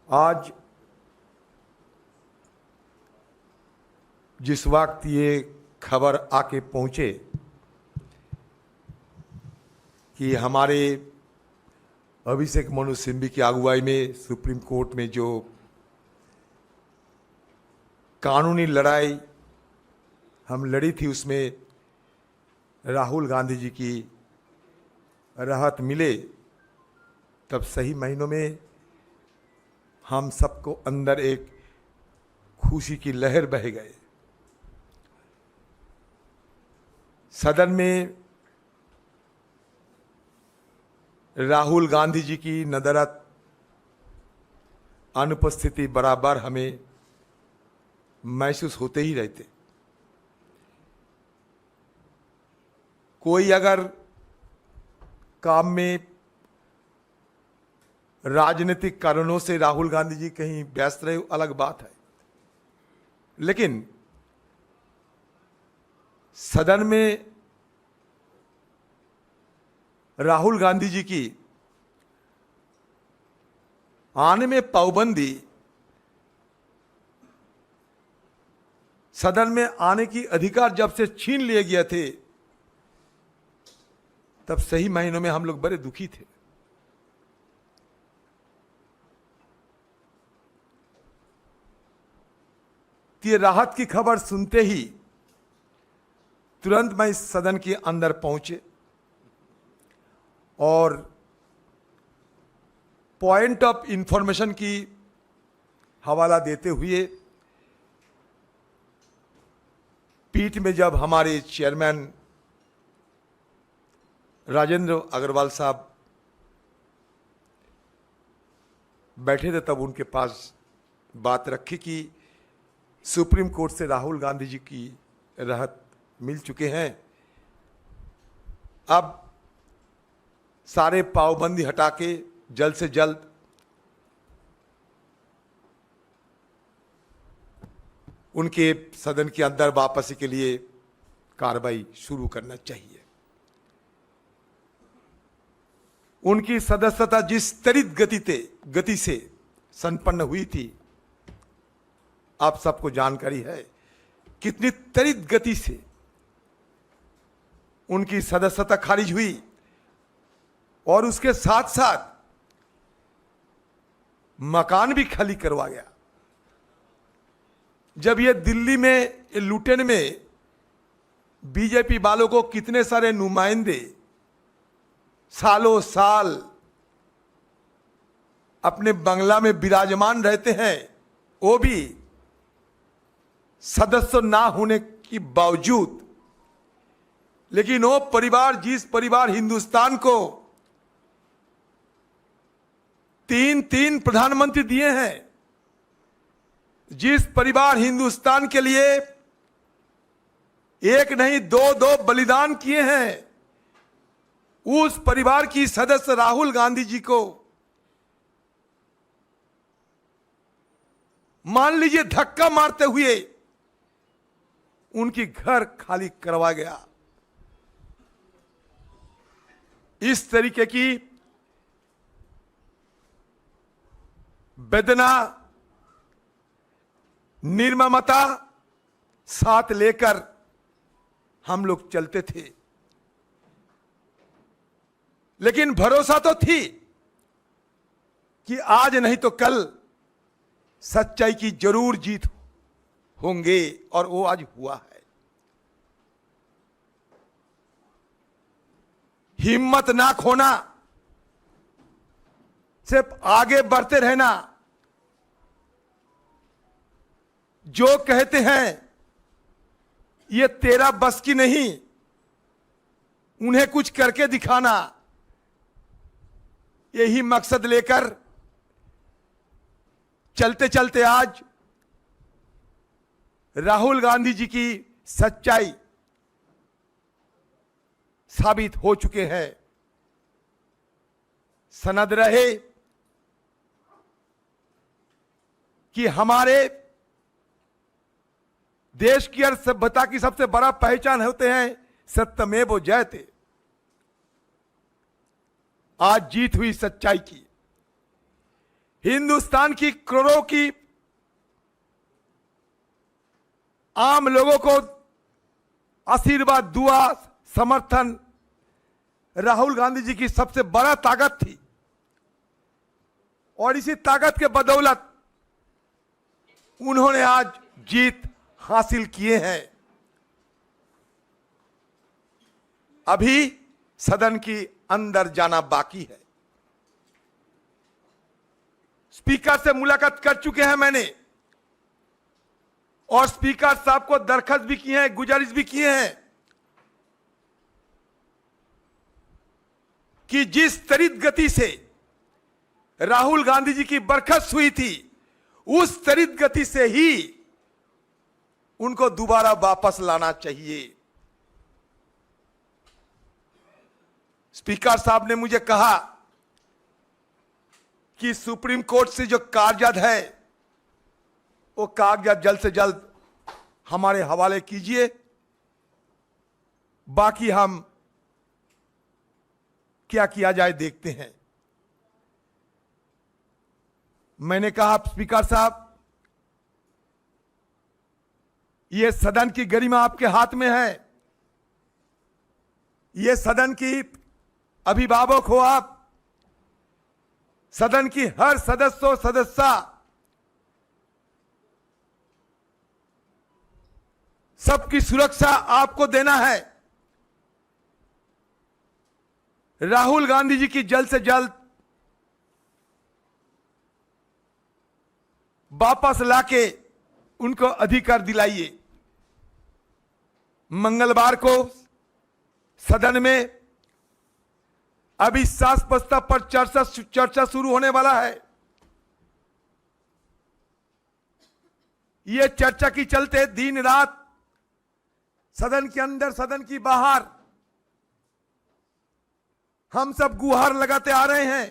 आज जिस वक्त ये खबर आके पहुंचे कि हमारे अभिषेक मनु सिंघवी की अगुवाई में सुप्रीम कोर्ट में जो कानूनी लड़ाई हम लड़ी थी उसमें राहुल गांधी जी की राहत मिले, तब सही महीनों में हम सबको अंदर एक खुशी की लहर बह गए। सदन में राहुल गांधी जी की नदारद अनुपस्थिति बराबर हमें महसूस होते ही रहते। कोई अगर काम में राजनीतिक कारणों से राहुल गांधी जी कहीं व्यस्त रहे, अलग बात है, लेकिन सदन में राहुल गांधी जी की आने में पाबंदी, सदन में आने की अधिकार जब से छीन लिए गए थे, तब सही महीनों में हम लोग बड़े दुखी थे। ये राहत की खबर सुनते ही तुरंत मैं इस सदन के अंदर पहुंचे और पॉइंट ऑफ इंफॉर्मेशन की हवाला देते हुए पीठ में जब हमारे चेयरमैन राजेंद्र अग्रवाल साहब बैठे थे, तब उनके पास बात रखी कि सुप्रीम कोर्ट से राहुल गांधी जी की राहत मिल चुके हैं, अब सारे पाबंदी हटा के जल्द से जल्द उनके सदन के अंदर वापसी के लिए कार्रवाई शुरू करना चाहिए। उनकी सदस्यता जिस त्वरित गति से संपन्न हुई थी, आप सबको जानकारी है कितनी त्वरित गति से उनकी सदस्यता खारिज हुई, और उसके साथ साथ मकान भी खाली करवा गया। जब ये दिल्ली में लुटेन में बीजेपी वालों को कितने सारे नुमाइंदे सालों साल अपने बंगला में विराजमान रहते हैं, वो भी सदस्य ना होने के बावजूद, लेकिन वो परिवार, जिस परिवार हिंदुस्तान को तीन प्रधानमंत्री दिए हैं, जिस परिवार हिंदुस्तान के लिए एक नहीं दो बलिदान किए हैं, उस परिवार की सदस्य राहुल गांधी जी को मान लीजिए धक्का मारते हुए उनकी घर खाली करवा गया। इस तरीके की वेदना, निर्ममता साथ लेकर हम लोग चलते थे, लेकिन भरोसा तो थी कि आज नहीं तो कल सच्चाई की जरूर जीत होंगे, और वो आज हुआ है। हिम्मत ना खोना, सिर्फ आगे बढ़ते रहना। जो कहते हैं ये तेरा बस की नहीं, उन्हें कुछ करके दिखाना, यही मकसद लेकर चलते चलते आज राहुल गांधी जी की सच्चाई साबित हो चुके हैं। सनद रहे कि हमारे देश की और सभ्यता की सबसे बड़ा पहचान होते हैं सत्यमेव जयते। आज जीत हुई सच्चाई की। हिंदुस्तान की करोड़ों की आम लोगों को आशीर्वाद, दुआ, समर्थन राहुल गांधी जी की सबसे बड़ा ताकत थी। और इसी ताकत के बदौलत उन्होंने आज जीत हासिल किए हैं। अभी सदन की अंदर जाना बाकी है। स्पीकर से मुलाकात कर चुके हैं मैंने, और स्पीकर साहब को दरखास्त भी किए हैं, गुजारिश भी किए हैं कि जिस त्वरित गति से राहुल गांधी जी की बरखास्त हुई थी, उस त्वरित गति से ही उनको दोबारा वापस लाना चाहिए। स्पीकर साहब ने मुझे कहा कि सुप्रीम कोर्ट से जो कागजात है वो कागजात जल्द से जल्द हमारे हवाले कीजिए, बाकी हम क्या किया जाए देखते हैं। मैंने कहा स्पीकर साहब, यह सदन की गरिमा आपके हाथ में है, यह सदन की अभिभावक हो आप, सदन की हर सदस्या सबकी सुरक्षा आपको देना है। राहुल गांधी जी की जल्द से जल्द वापस लाके उनको अधिकार दिलाइए। मंगलवार को सदन में अविश्वास प्रस्ताव पर चर्चा शुरू होने वाला है। यह चर्चा की चलते दिन रात सदन के अंदर, सदन की बाहर हम सब गुहार लगाते आ रहे हैं।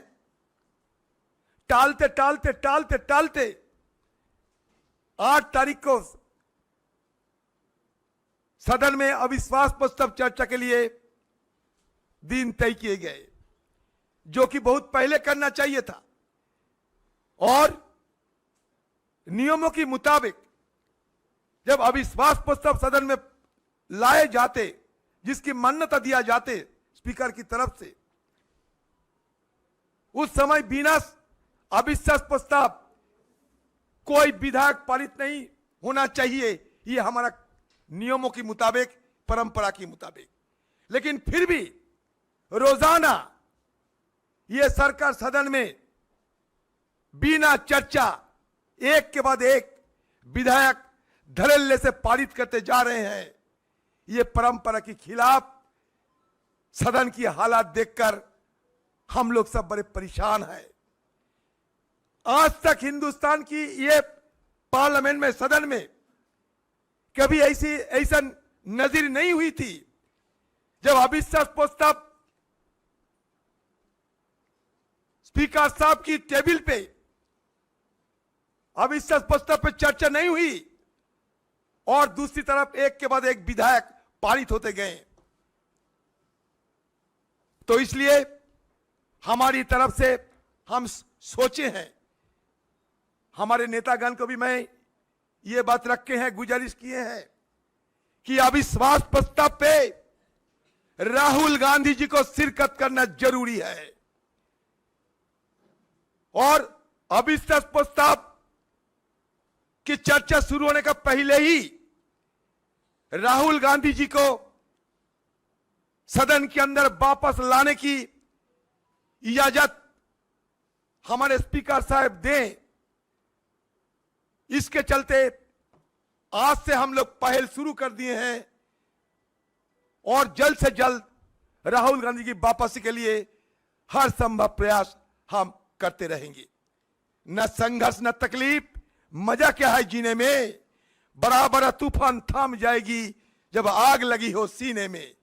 टालते टालते टालते टालते 8 तारीख को सदन में अविश्वास प्रस्ताव चर्चा के लिए दिन तय किए गए, जो कि बहुत पहले करना चाहिए था। और नियमों के मुताबिक जब अविश्वास प्रस्ताव सदन में लाए जाते, जिसकी मान्यता दिया जाते स्पीकर की तरफ से, उस समय बिना अविश्वास प्रस्ताव कोई विधायक पारित नहीं होना चाहिए। ये हमारा नियमों के मुताबिक, परंपरा के मुताबिक। लेकिन फिर भी रोजाना ये सरकार सदन में बिना चर्चा एक के बाद एक विधायक धड़ल्ले से पारित करते जा रहे हैं। ये परंपरा के खिलाफ सदन की हालात देखकर हम लोग सब बड़े परेशान हैं। आज तक हिंदुस्तान की ये पार्लियामेंट में, सदन में कभी ऐसा नजीर नहीं हुई थी जब अविश्वास प्रस्ताव स्पीकर साहब की टेबल पे अविश्वास प्रस्ताव पे चर्चा नहीं हुई और दूसरी तरफ एक के बाद एक विधायक पारित होते गए। तो इसलिए हमारी तरफ से हम सोचे हैं, हमारे नेतागण को भी मैं ये बात रखे हैं, गुजारिश किए हैं कि अविश्वास प्रस्ताव पे राहुल गांधी जी को शिरकत करना जरूरी है। और अविश्वास प्रस्ताव की चर्चा शुरू होने का पहले ही राहुल गांधी जी को सदन के अंदर वापस लाने की इजाजत हमारे स्पीकर साहब दें। इसके चलते आज से हम लोग पहल शुरू कर दिए हैं और जल्द से जल्द राहुल गांधी की वापसी के लिए हर संभव प्रयास हम करते रहेंगे। न संघर्ष न तकलीफ, मजा क्या है जीने में। बड़ा बड़ा तूफान थम जाएगी जब आग लगी हो सीने में।